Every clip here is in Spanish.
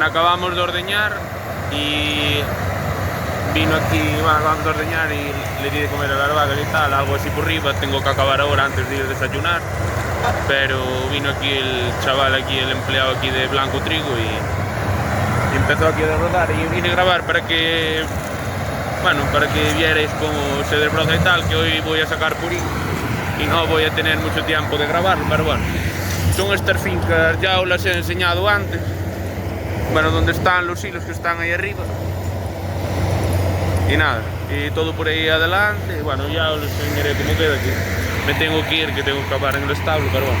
acabamos de ordeñar y vino aquí, bueno, acabamos de ordeñar y le di de comer a las vacas y tal, algo así por arriba. Tengo que acabar ahora antes de ir a desayunar, pero vino aquí el chaval, aquí el empleado aquí de Blanco Trigo y empezó aquí a desbrozar y vine a grabar para que, bueno, para que vierais cómo se desbroza y tal, que hoy voy a sacar purín y no voy a tener mucho tiempo de grabarlo, pero bueno, son estas fincas, ya os las he enseñado antes, bueno, donde están los hilos que están ahí arriba y nada, y todo por ahí adelante. Bueno, ya os enseñaré cómo queda aquí. Me tengo que ir, que tengo que acabar en el establo, pero bueno,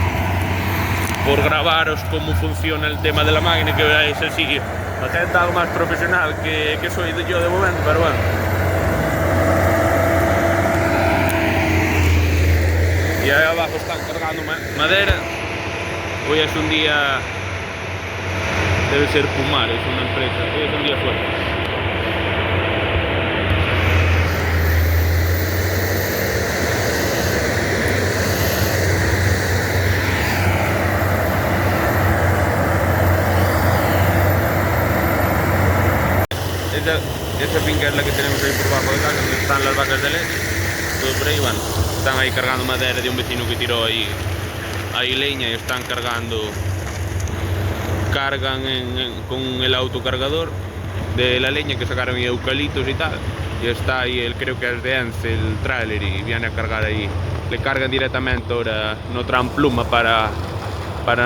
por grabaros cómo funciona el tema de la máquina, que veáis así bastante algo más profesional que soy yo de momento, pero bueno. Y ahí abajo están cargando madera. Hoy es un día, debe ser Pumar, es una empresa, hoy es un día fuerte. Esa finca es la que tenemos ahí por bajo de casa, donde están las vacas de leche, todo por ahí, bueno, están ahí cargando madera de un vecino que tiró ahí leña y están cargando, cargan con el autocargador de la leña que sacaron ahí eucaliptos y tal, y está ahí, creo que es de Ence, el tráiler, y viene a cargar ahí, le cargan directamente, ahora no traen pluma para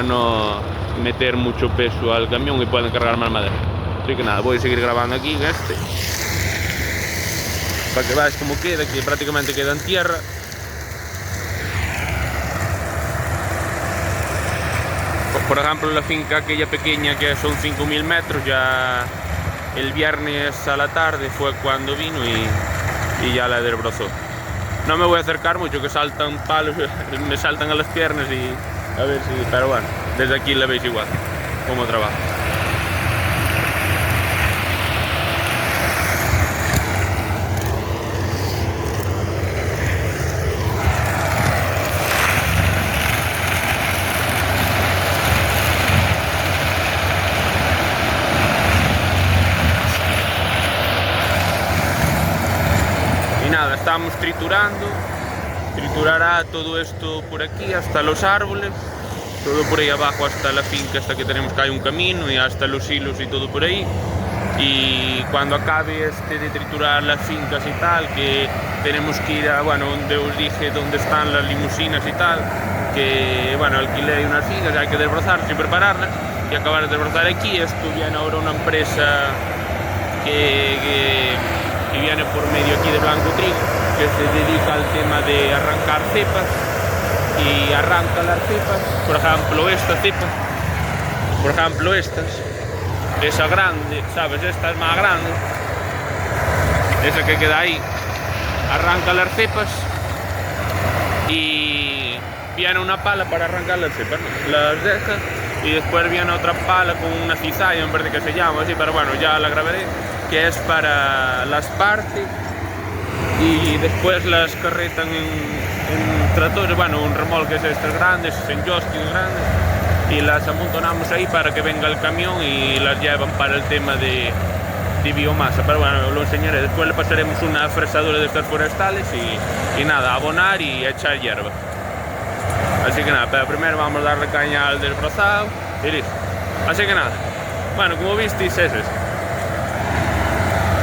no meter mucho peso al camión y pueden cargar más madera. Así que nada, voy a seguir grabando aquí en este, para que veáis cómo queda, que prácticamente queda en tierra. Por ejemplo, la finca aquella pequeña que son 5.000 metros, ya el viernes a la tarde fue cuando vino y ya la desbrozó. No me voy a acercar mucho, que saltan palos, me saltan a las piernas y a ver si, pero bueno, desde aquí la veis igual, cómo trabaja. Estamos triturando, triturará todo esto por aquí hasta los árboles, todo por ahí abajo hasta la finca, hasta que tenemos que hay un camino y hasta los hilos y todo por ahí. Y cuando acabe de triturar las fincas y tal, que tenemos que ir a, bueno, donde os dije donde están las limusinas y tal, que bueno, alquilé unas fincas, hay que desbrozarlas y prepararlas y acabar de desbrozar aquí. Esto viene ahora una empresa que viene por medio aquí de Blanco Trigo, que se dedica al tema de arrancar cepas y arranca las cepas, por ejemplo esta cepa, por ejemplo esa grande, sabes, esta es más grande, esa que queda ahí, arranca las cepas y viene una pala para arrancar las cepas, las deja y después viene otra pala con una cizalla, en vez de que se llama así, pero bueno, ya la grabaré, que es para las partes y después las carretan en tractores, bueno, un remolque es estos grandes, en joysticks grandes, y las amontonamos ahí para que venga el camión y las llevan para el tema de biomasa, pero bueno, lo enseñaré. Después le pasaremos una fresadora de estas forestales y nada, abonar y echar hierba. Así que nada, pero primero vamos a darle caña al desbrozado y listo. Así que nada, bueno, como visteis es eso,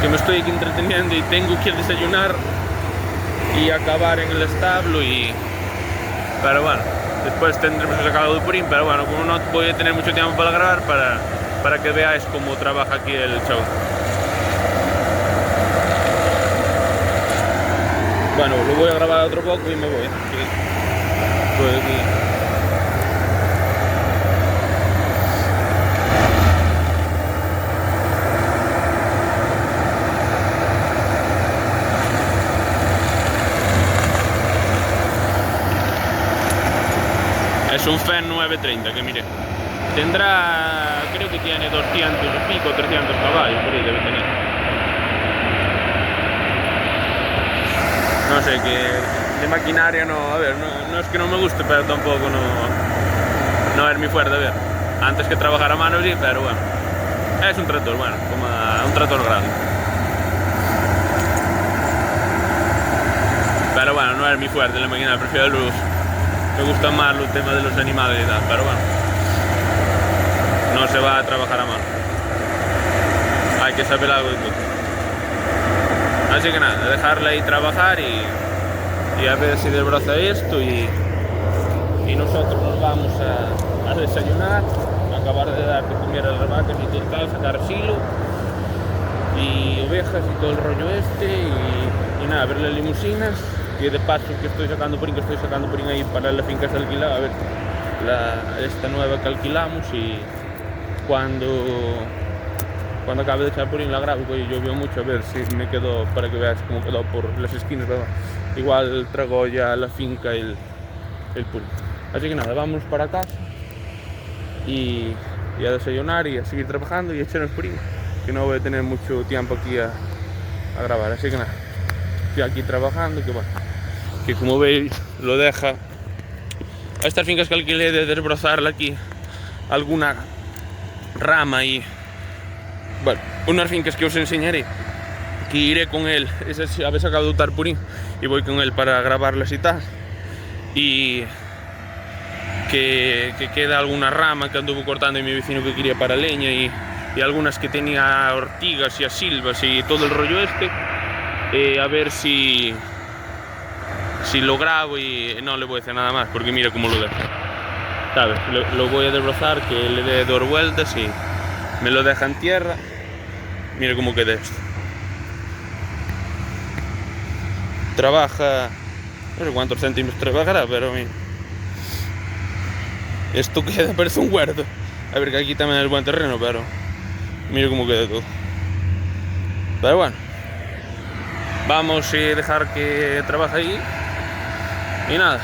que me estoy aquí entreteniendo y tengo que desayunar y acabar en el establo pero bueno, después tendremos que sacar el purín, pero bueno, como no voy a tener mucho tiempo para grabar, para que veáis cómo trabaja aquí el show. Bueno, lo voy a grabar otro poco y me voy. Estoy aquí. Es un FEN 930 que mire, tendrá, creo que tiene 200 y pico, 300 caballos, por ahí debe tener. No sé, que de maquinaria no, a ver, no es que no me guste, pero tampoco no es mi fuerte, a ver. Antes que trabajar a mano sí, pero bueno. Es un tractor, bueno, como un tractor grande. Pero bueno, no es mi fuerte la máquina, prefiero los... Me gusta más el tema de los animales y tal, pero bueno. No se va a trabajar a mano. Hay que saber algo de todo. Así que nada, dejarla ahí trabajar y a ver si desbroza esto y nosotros nos vamos a desayunar, a acabar de dar de comer a las vacas y todo tal, sacar silo y ovejas y todo el rollo y nada, ver las limusinas y de paso que estoy sacando por ahí para la finca que se alquila, a ver esta nueva que alquilamos y cuando acabe de echar purín la grabo, porque llovió mucho, a ver si me quedó, para que veas cómo quedó por las esquinas, ¿verdad? Igual trago ya la finca el purín. Así que nada, vamos para casa y a desayunar y a seguir trabajando y a echar el purín, que no voy a tener mucho tiempo aquí a grabar. Así que nada, estoy aquí trabajando, que como veis lo deja a estas fincas que alquilé de desbrozarla aquí alguna rama y bueno, unas fincas que os enseñaré, que iré con él, esas habéis sacado de tarpurín y voy con él para grabarlas y tal, y que queda alguna rama que anduvo cortando y mi vecino que quería para leña y algunas que tenía ortigas y asilvas y todo el rollo a ver si lo grabo y no le voy a decir nada más porque mira cómo lo dejo, ¿sabes? Lo voy a desbrozar, que le dé 2 vueltas y me lo deja en tierra. Mira cómo queda esto. Trabaja, no sé cuántos centímetros trabajará, pero mira. Esto queda, parece un huerto. A ver, que aquí también es buen terreno, pero mira cómo queda todo. Pero bueno, vamos a dejar que trabaje ahí y nada.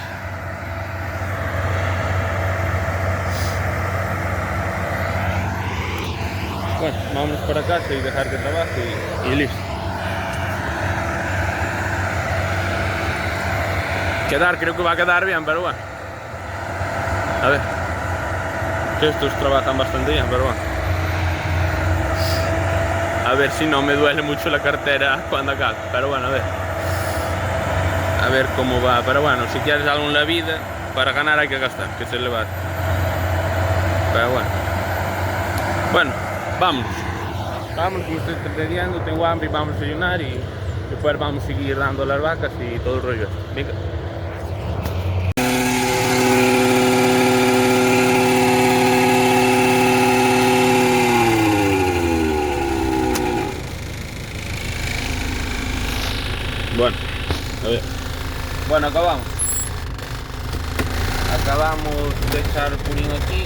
Bueno, vamos para casa y dejar que trabaje y listo. Creo que va a quedar bien, pero bueno. A ver, que estos trabajan bastante bien, pero bueno. A ver si no me duele mucho la cartera cuando acabe, pero bueno, a ver cómo va. Pero bueno, si quieres algo en la vida, para ganar hay que gastar, que se le va. Pero bueno, vamos, que me estoy entreteniendo, tengo hambre y vamos a desayunar y después vamos a seguir dando las vacas y todo el rollo. Venga. Bueno, a ver. Bueno, acabamos de echar purín aquí,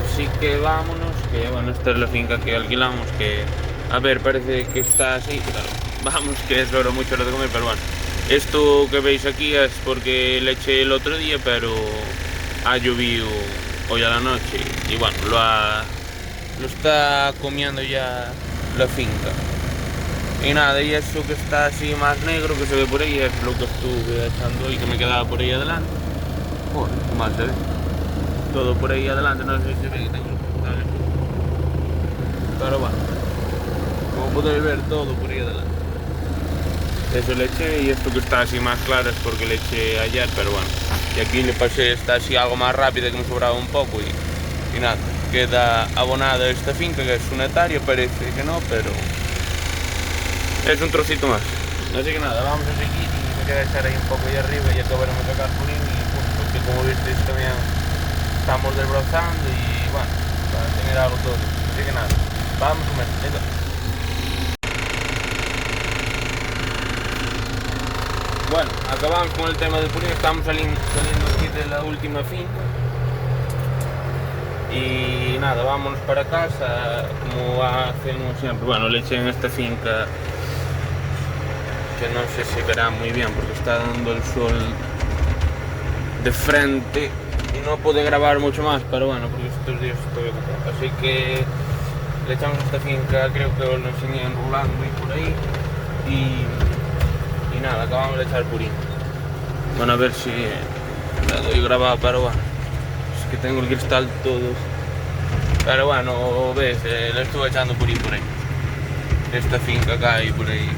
así que vámonos, que bueno, esta es la finca que alquilamos, que a ver, parece que está así, claro, vamos, que es hora mucho de comer, pero bueno, esto que veis aquí es porque le eché el otro día, pero ha llovido hoy a la noche y bueno, lo está comiendo ya la finca. Y nada, y eso que está así más negro que se ve por ahí es lo que estuve echando hoy, que me quedaba por ahí adelante. Joder, qué mal se ve. Todo por ahí adelante, no sé si se ve que tengo un puntales. Pero bueno, como podéis ver, todo por ahí adelante. Eso le eché y esto que está así más claro es porque le eché ayer, pero bueno. Y aquí le pasé, está así algo más rápido que me sobraba un poco y nada, queda abonada esta finca que es un hectárea, parece que no, pero es un trocito más. Así que nada, vamos a seguir y me queda echar ahí un poco ahí arriba y acabaremos de sacar purín y porque como visteis también estamos desbrozando y bueno, para tener algo todo. Así que nada, vamos a comer. Bueno, acabamos con el tema del purín, estamos saliendo aquí de la última finca y nada, vámonos para casa como hacemos siempre. Bueno, le eché en esta finca que no sé si verá muy bien porque está dando el sol de frente y no pude grabar mucho más, pero bueno, porque estos días estoy ocupado. Así que le echamos esta finca, creo que os lo enseñé en Rolando y por ahí y nada, acabamos de echar purín. Bueno, a ver si le doy grabado, pero bueno, es que tengo el cristal todo Pero bueno, ves, le estuve echando por ahí. Esta finca acá y por ahí.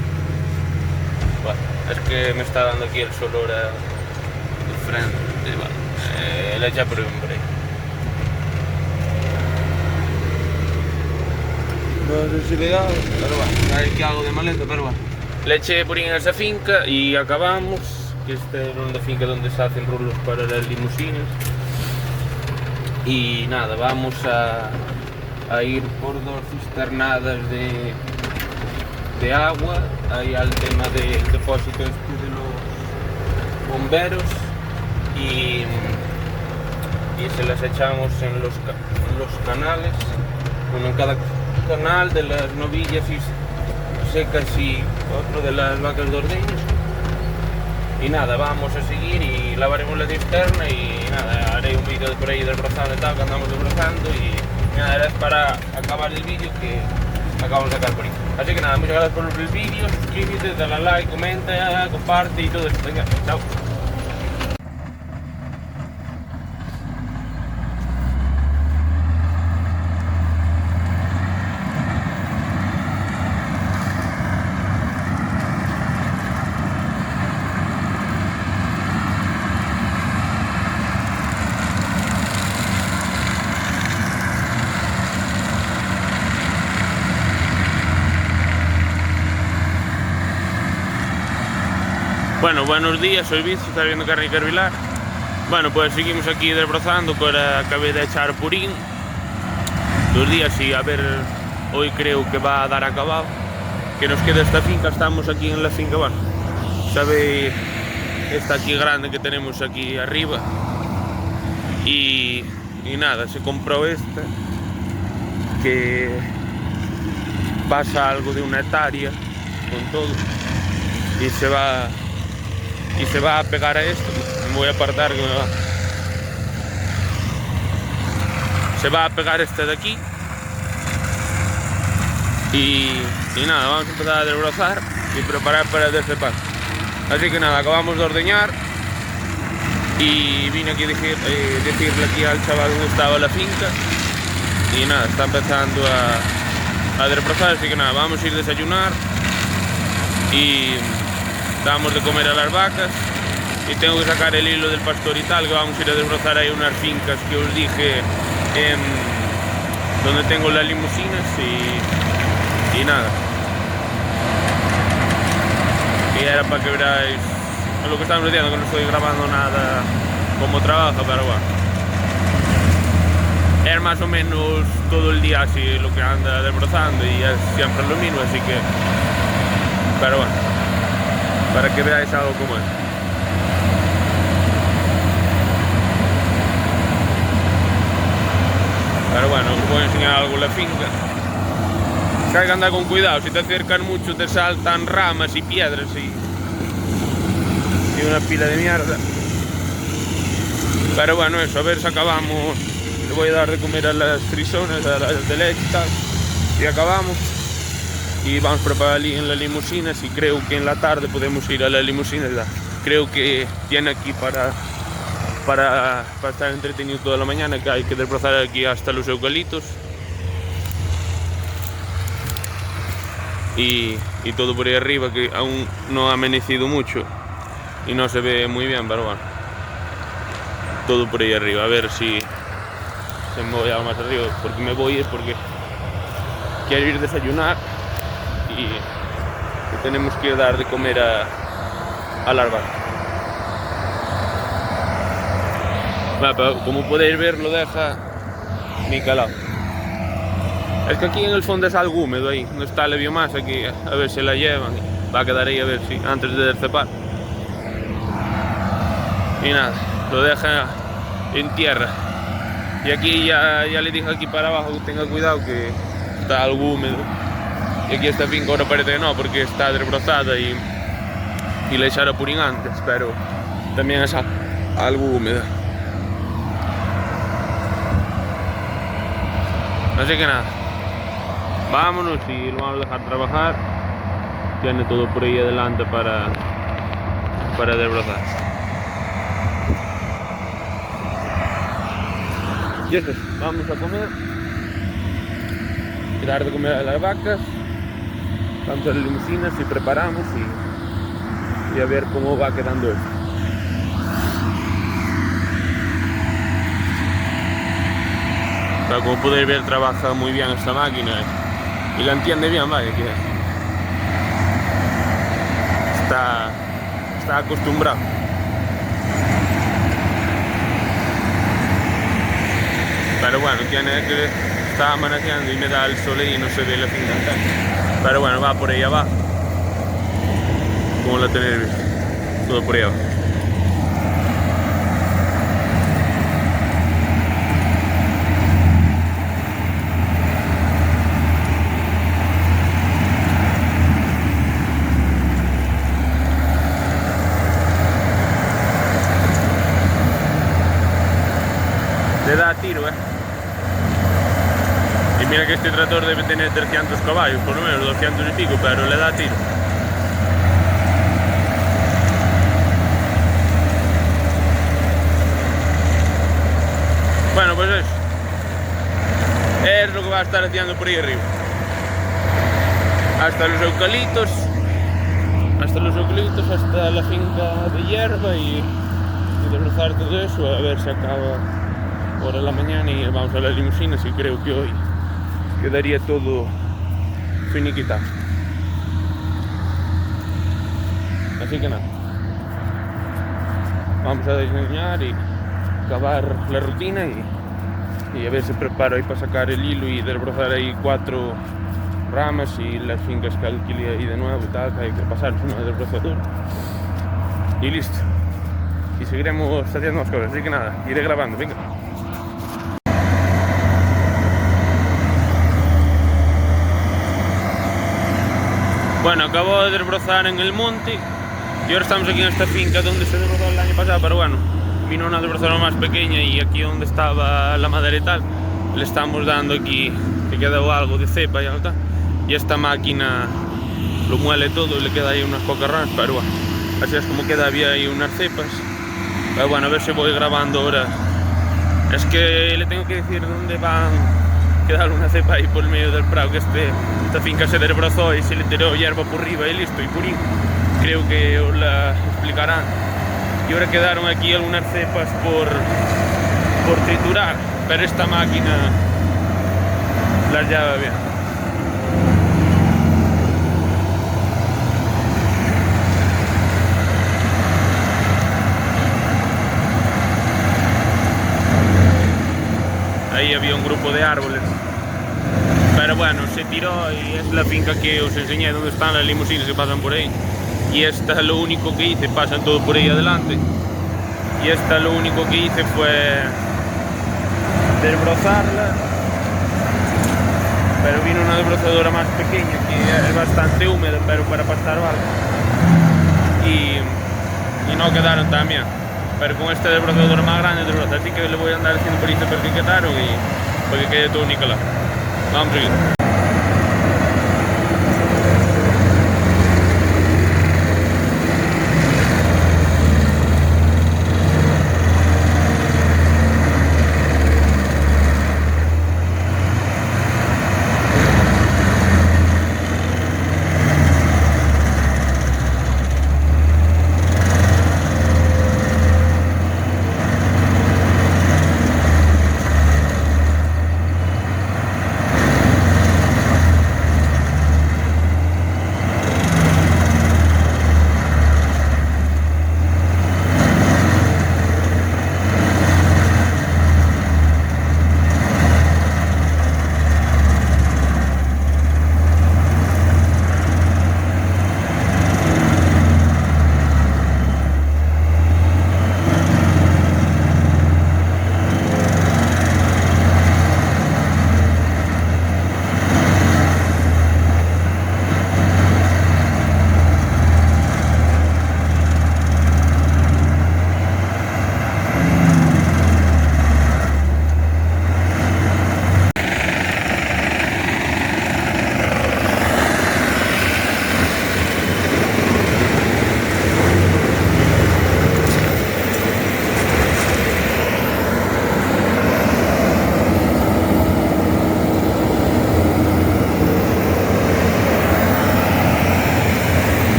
Bueno, es que me está dando aquí el solor de frente. Bueno, le eché por ahí. No sé si veo, pero bueno, hay que algo de maleta, pero bueno. Le eché por ahí en esa finca y acabamos. Que esta es una finca donde se hacen rulos para las limusinas. Y nada, vamos a ir por 2 cisternadas de agua, ahí al tema del depósito de los bomberos y se las echamos en los canales, uno en cada canal de las novillas y secas y otro de las vacas de ordeños. Y nada, vamos a seguir y lavaremos la cisterna y nada, haré un vídeo por ahí desbrozando y tal, que andamos desbrozando y nada, era para acabar el vídeo que acabamos de sacar por ahí. Así que nada, muchas gracias por el vídeo, suscríbete, dale a like, comenta, comparte y todo eso. Venga, chao. Bueno, buenos días, soy Vicio, está viendo Carne y Carvilar. Bueno, pues seguimos aquí desbrozando, para acabé de echar purín 2 días y a ver, hoy creo que va a dar acabado. Que nos queda esta finca, estamos aquí en la finca, bueno, sabe, esta aquí grande que tenemos aquí arriba. Y nada, se compró esta, que pasa algo de 1 hectárea con todo. Y se va a pegar a esto. Me voy a apartar que me va. Se va a pegar este de aquí. Y nada, vamos a empezar a desbrozar y preparar para el descepar. Así que nada, acabamos de ordeñar. Y vine aquí a decirle aquí al chaval dónde estaba la finca. Y nada, está empezando a desbrozar. Así que nada, vamos a ir a desayunar. Y damos de comer a las vacas y tengo que sacar el hilo del pastor y tal, que vamos a ir a desbrozar ahí unas fincas que os dije donde tengo las limusinas y nada. Y era para que veáis lo que estamos diciendo, que no estoy grabando nada como trabajo, pero bueno. Es más o menos todo el día así lo que anda desbrozando y es siempre lo mismo, así que... Pero bueno, para que veáis algo como es. Pero bueno, os voy a enseñar algo la finca. Que hay que andar con cuidado, si te acercan mucho te saltan ramas y piedras y una pila de mierda. Pero bueno, eso, a ver si acabamos. Le voy a dar de comer a las frisones, a las de leche y tal. Y acabamos. Y vamos a preparar en las limusinas y creo que en la tarde podemos ir a las limusinas. Creo que tiene aquí para estar entretenido toda la mañana, que hay que desplazar aquí hasta los eucaliptos. Y todo por ahí arriba, que aún no ha amanecido mucho y no se ve muy bien, pero bueno. Todo por ahí arriba, a ver si se me voy algo más arriba, porque me voy es porque quiero ir a desayunar. Y tenemos que dar de comer a las vacas. Bueno, pero como podéis ver, lo deja ni calado. Es que aquí en el fondo es algo húmedo, ahí no está la biomasa, aquí a ver si la llevan. Va a quedar ahí a ver si antes de descepar. Y nada, lo deja en tierra. Y aquí ya le dije aquí para abajo que tenga cuidado, que está algo húmedo. Y aquí esta finca ahora parece que no, porque está desbrozada y le echaron purín antes, pero también es algo húmeda. Así que nada, vámonos y lo vamos a dejar trabajar. Tiene todo por ahí adelante para desbrozar. Y eso, vamos a comer dar de comer a las vacas, vamos a las limusinas y preparamos y a ver cómo va quedando esto. Pero como podéis ver, trabaja muy bien esta máquina y la entiende bien, vaya, que está acostumbrado. Pero bueno, tiene que está amaneciendo y me da el sol y no se ve la finca. Pero bueno, va por ahí abajo, como la tenéis visto, todo por ahí abajo. Le da tiro, y mira que este tractor debe tener 300 caballos, por lo menos 200 y pico, pero le da tiro. Bueno, pues eso es lo que va a estar haciendo por ahí arriba. Hasta los eucaliptos, hasta la finca de hierba y desbrozar todo eso, a ver si acaba por la mañana y vamos a las limusinas y creo que hoy quedaría todo finiquitado. Así que nada, vamos a diseñar y acabar la rutina y a ver si preparo ahí para sacar el hilo y desbrozar ahí 4 ramas y las fincas que alquilé ahí de nuevo y tal, que hay que pasar una desbrozadora y listo. Y seguiremos haciendo más cosas, así que nada, iré grabando, venga. Bueno, acabo de desbrozar en el monte y ahora estamos aquí en esta finca donde se desbrozó el año pasado, pero bueno, vino una desbrozadora más pequeña y aquí donde estaba la madera y tal, le estamos dando aquí, que queda algo de cepa y tal, y esta máquina lo muele todo y le queda ahí unas pocas ramas, pero bueno, así es como queda, había ahí unas cepas, pero bueno, a ver si voy grabando ahora. Es que le tengo que decir dónde van a quedar una cepa ahí por el medio del prado, que esta finca se desbrozó y se le tiró hierba por arriba y listo, y purín, creo que os la explicarán. Y ahora quedaron aquí algunas cepas por triturar, pero esta máquina las lleva bien. Ahí había un grupo de árboles, pero bueno, se tiró y es la finca que os enseñé donde están las limusinas que pasan por ahí. Y esta lo único que hice, pasan todo por ahí adelante, y esta lo único que hice fue desbrozarla, pero vino una desbrozadora más pequeña que es bastante húmeda, pero para pastar algo, y no quedaron tan bien. Pero con esta desbrozadora más grande desbroza, así que le voy a andar haciendo por esto porque quedaron y para que quede todo nicolado. Vamos a seguir.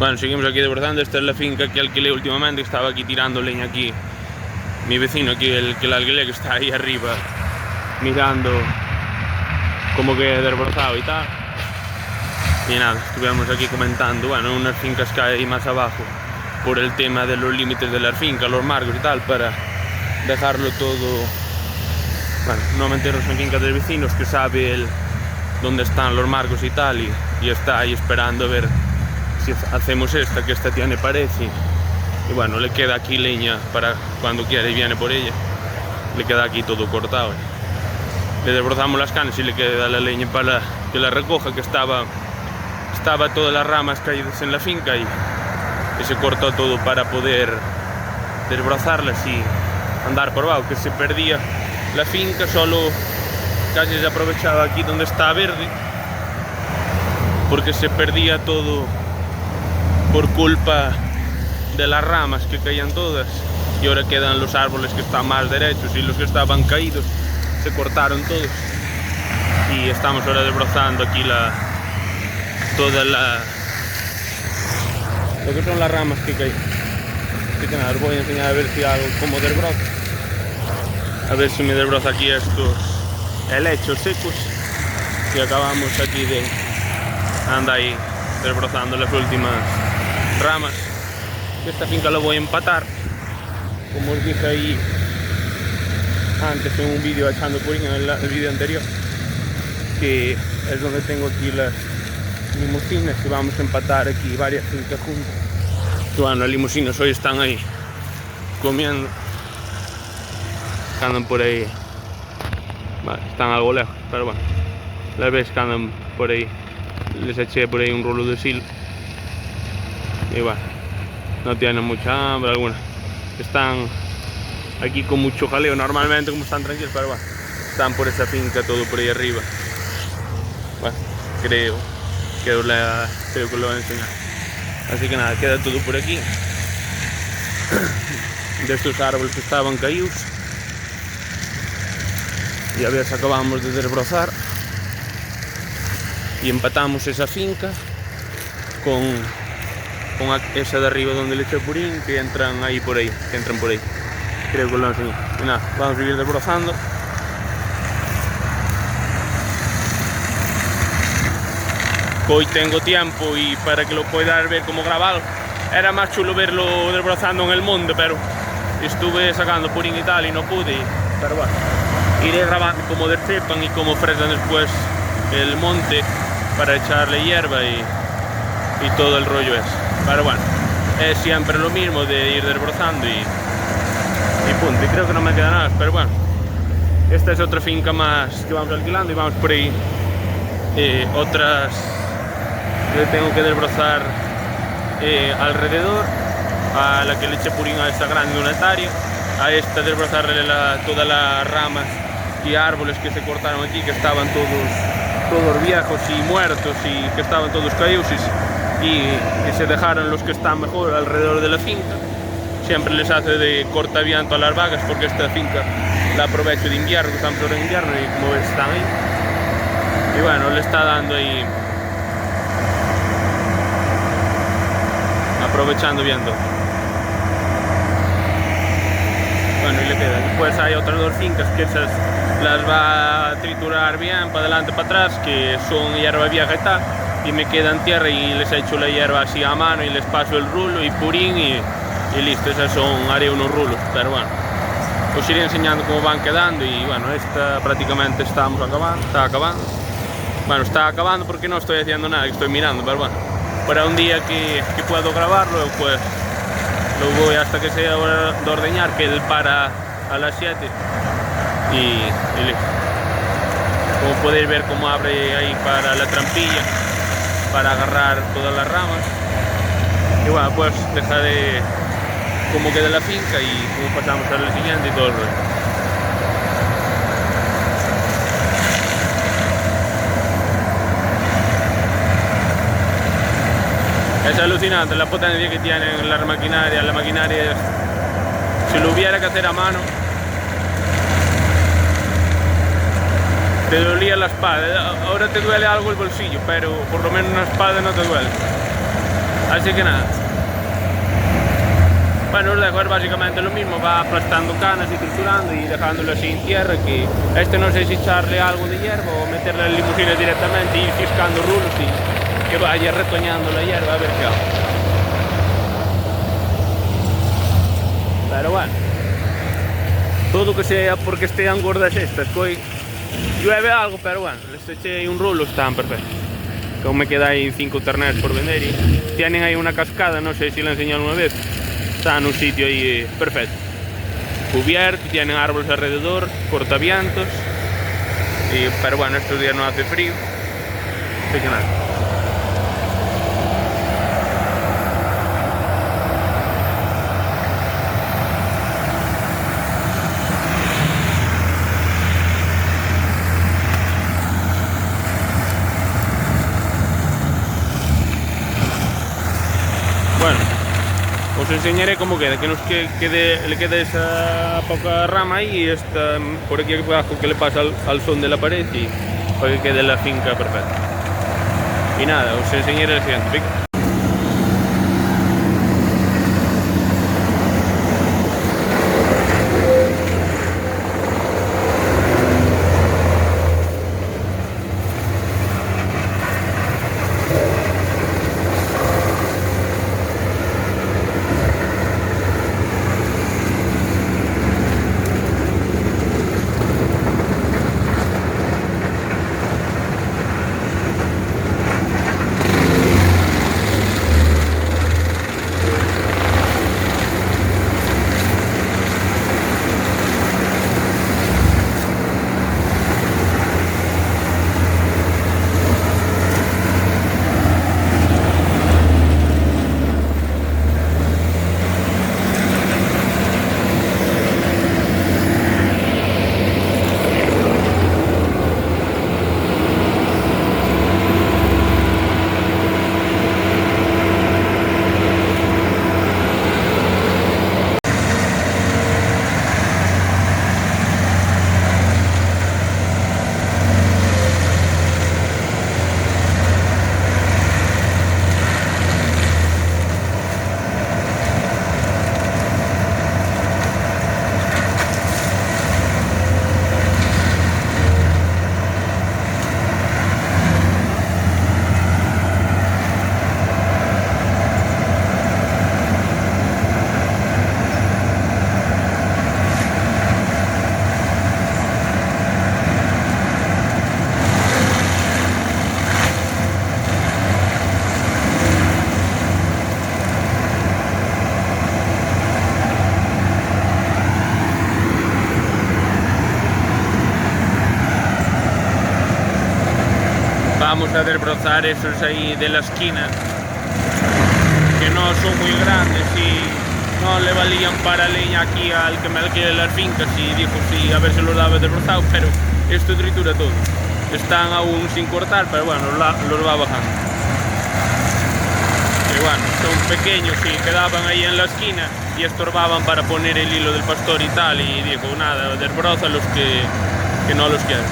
Bueno, seguimos aquí desbrozando. Esta es la finca que alquilé últimamente, que estaba aquí tirando leña aquí. Mi vecino aquí, el que la alquilé, que está ahí arriba mirando como que desbrozado y tal. Y nada, estuvimos aquí comentando, bueno, unas fincas que hay más abajo por el tema de los límites de las fincas, los marcos y tal, para dejarlo todo, bueno, no meternos en fincas de vecinos, que sabe dónde están los marcos y tal, y está ahí esperando a ver si hacemos esta, que esta tiene pared, y bueno, le queda aquí leña para cuando quiera y viene por ella, le queda aquí todo cortado. Le desbrozamos las canas y le queda la leña para que la recoja, que estaba todas las ramas caídas en la finca y se cortó todo para poder desbrozarlas y andar por abajo, que se perdía la finca, solo casi se aprovechaba aquí donde está verde, porque se perdía todo por culpa de las ramas que caían todas, y ahora quedan los árboles que están más derechos, y los que estaban caídos se cortaron todos, y estamos ahora desbrozando aquí todas lo que son las ramas que caen. Así que nada, os voy a enseñar a ver si hago como desbrozo, a ver si me desbroza aquí estos helechos secos, y acabamos aquí de andar ahí desbrozando las últimas ramas. Esta finca la voy a empatar, como os dije ahí antes en un vídeo echando purín, en el vídeo anterior, que es donde tengo aquí las limusinas, y vamos a empatar aquí varias fincas juntas. Y bueno, las limusinas hoy están ahí comiendo, andan por ahí, vale, están algo lejos, pero bueno, las veces que andan por ahí les eché por ahí un rulo de sil, y bueno, no tienen mucha hambre alguna, están aquí con mucho jaleo normalmente, como están tranquilos, pero bueno, están por esa finca todo por ahí arriba. Bueno, creo que lo voy a enseñar. Así que nada, queda todo por aquí de estos árboles que estaban caídos, y a ver si acabamos de desbrozar y empatamos esa finca con esa de arriba donde le eché purín, que entran ahí por ahí, que entran por ahí. Creo que lo enseñé. Y nada, vamos a seguir desbrozando. Hoy tengo tiempo y para que lo puedas ver como grabado. Era más chulo verlo desbrozando en el monte, pero estuve sacando purín y tal y no pude. Pero bueno, iré grabando cómo decepan y cómo fresan después el monte para echarle hierba y todo el rollo es. Pero bueno, es siempre lo mismo de ir desbrozando y punto. Y creo que no me queda nada, pero bueno, esta es otra finca más que vamos alquilando, y vamos por ahí otras que tengo que desbrozar alrededor, a la que le eché purín a esta grande de un hectárea, a esta desbrozarle todas las ramas y árboles que se cortaron aquí, que estaban todos viejos y muertos y que estaban todos caídos, y se dejaron los que están mejor alrededor de la finca. Siempre les hace de cortaviento a las vagas, porque esta finca la aprovecho de invierno, que estamos ahora en invierno, y como ves están ahí, y bueno, le está dando ahí, aprovechando viendo. Bueno, y le queda. Después hay otras dos fincas que esas las va a triturar bien para adelante, para atrás, que son hierba vieja y tal, y me quedan tierra y les echo la hierba así a mano y les paso el rulo y purín y listo. Esas haré unos rulos, pero bueno, os iré enseñando cómo van quedando. Y bueno, esta prácticamente está acabando porque no estoy haciendo nada, estoy mirando, pero bueno, para un día que puedo grabarlo, pues lo voy hasta que sea hora de ordeñar, que él para a las 7 y listo. Como podéis ver, cómo abre ahí para la trampilla, para agarrar todas las ramas. Y bueno, pues dejaré cómo queda la finca y cómo pasamos a la siguiente y todo el rollo. Es alucinante la potencia que tienen las maquinarias. La maquinaria, si lo hubiera que hacer a mano, te dolía la espalda. Ahora te duele algo el bolsillo, pero por lo menos una espalda no te duele. Así que nada. Bueno, os dejo, es básicamente lo mismo, va aplastando canas y triturando y dejándolo así en tierra, que no sé si echarle algo de hierba o meterle en limusines directamente y ir fiscando rulos y que vaya retoñando la hierba a ver qué hago. Pero bueno, todo que sea porque estean gordas estas, que hoy llueve algo, pero bueno, les eché ahí un rulo, están perfectos. Como me queda ahí 5 terners por vender y tienen ahí una cascada, no sé si la he enseñado una vez. Está en un sitio ahí perfecto, cubierto, tienen árboles alrededor, cortavientos, pero bueno, estos días no hace frío, así que nada. Bueno, os enseñaré cómo queda, que le quede esa poca rama ahí y esta por aquí abajo que le pasa al son de la pared y para que quede la finca perfecta. Y nada, os enseñaré el siguiente pico. Vamos a desbrozar esos ahí de la esquina, que no son muy grandes y no le valían para leña aquí al que me alquile las fincas y dijo sí, a ver si los daba desbrozado, pero esto tritura todo. Están aún sin cortar, pero bueno, los va bajando. Y bueno, son pequeños y quedaban ahí en la esquina y estorbaban para poner el hilo del pastor y tal, y dijo nada, desbroza los que no los quieren.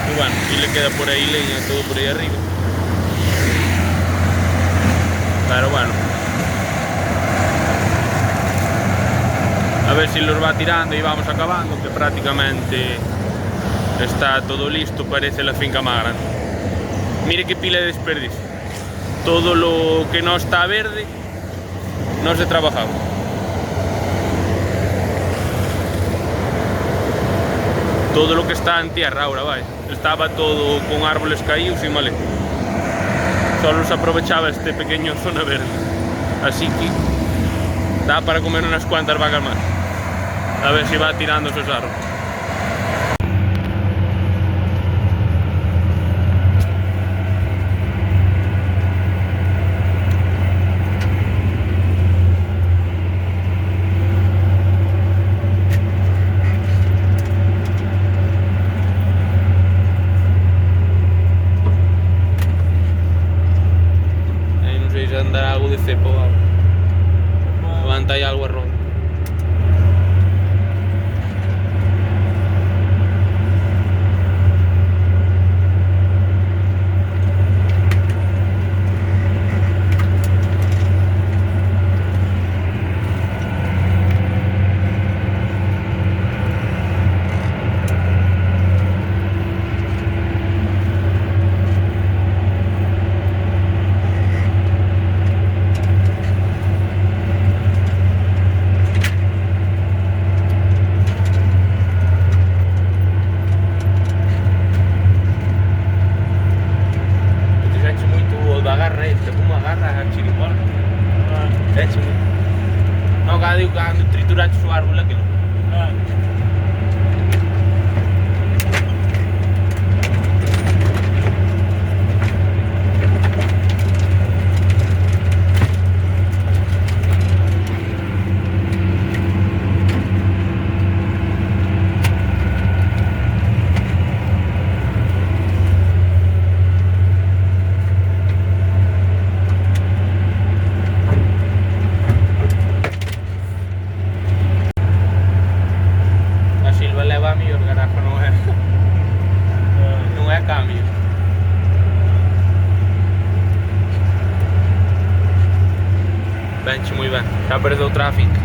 Y bueno, y le queda por ahí leña, todo por ahí arriba. Pero bueno, a ver si los va tirando y vamos acabando, que prácticamente está todo listo, parece la finca más grande. Mire qué pila de desperdicio. Todo lo que no está verde no se trabajaba. Todo lo que está en tierra ahora, vaya, estaba todo con árboles caídos y mal. Solo se aprovechaba este pequeño zona verde. Así que da para comer unas cuantas vacas más. A ver si va tirando esos árboles. Andar algo de cepo, levanta ahí algo a ron. árbol aquilo. Claro. A Silva leva a mellor garafa, non é cambio. Benche moi ben, xa perdeu o tráfico.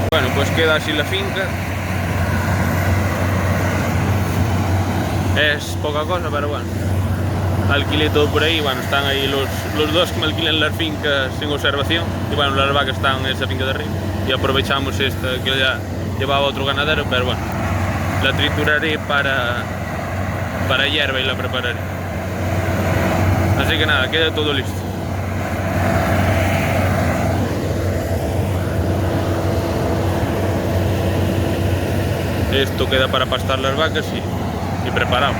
Bueno, pues queda así la finca. Es poca cosa, pero bueno. Alquilé todo por ahí, bueno, están ahí los dos que me alquilan las fincas sin observación. Y bueno, las vacas están en esa finca de arriba. Y aprovechamos esta que ya llevaba otro ganadero, pero bueno, la trituraré para hierba y la prepararé. Así que nada, queda todo listo. Esto queda para pastar las vacas y preparado.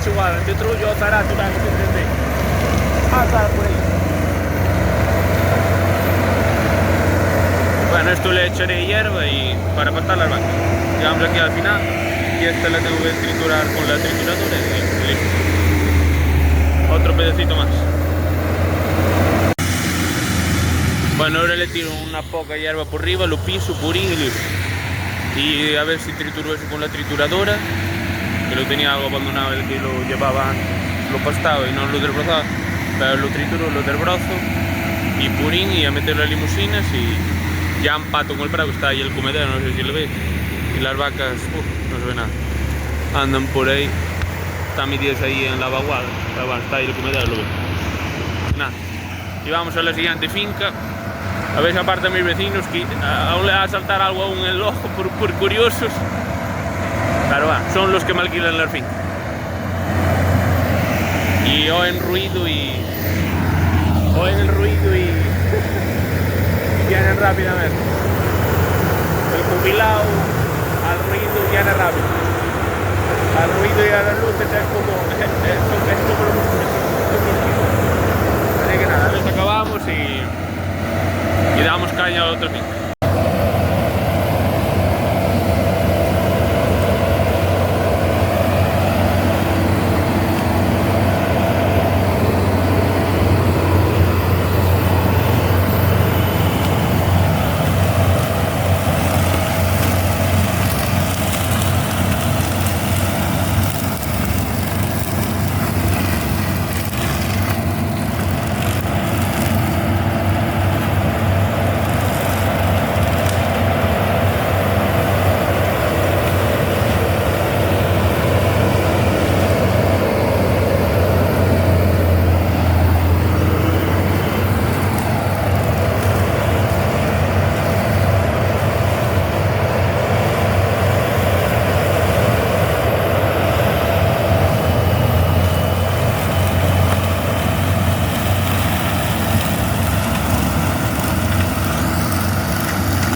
Igual, yo trullo o zarato, no que entendí. Está por ahí. Bueno, esto le echaré hierba y para pastar las vacas. Llegamos aquí al final. Y esta la tengo que triturar con la trituradora y listo. Otro pedacito más. Bueno, ahora le tiro una poca hierba por arriba, lo piso, purín y listo. Y a ver si trituro eso con la trituradora, que lo tenía algo abandonado, el que lo llevaba antes, lo pastaba y no lo desbrozaba, pero lo trituro, lo desbrozo y purín y a meter las limusinas y ya empato con el prado, está ahí el comedero, no sé si lo veis. Y las vacas, no se ve nada, andan por ahí, están metidas ahí en la vaguada, pero bueno, está ahí el comedero, lo veo. Nada, y vamos a la siguiente finca, a ver si aparte de mis vecinos, que aún le va a saltar algo aún en el ojo por curiosos, pero bueno, son los que me alquilan las fincas. Y oyen ruido y vienen rápidamente. El jubilado al ruido viene rápido. Al ruido y a las luces es como así que nada, les acabamos y damos caña a la otra finca.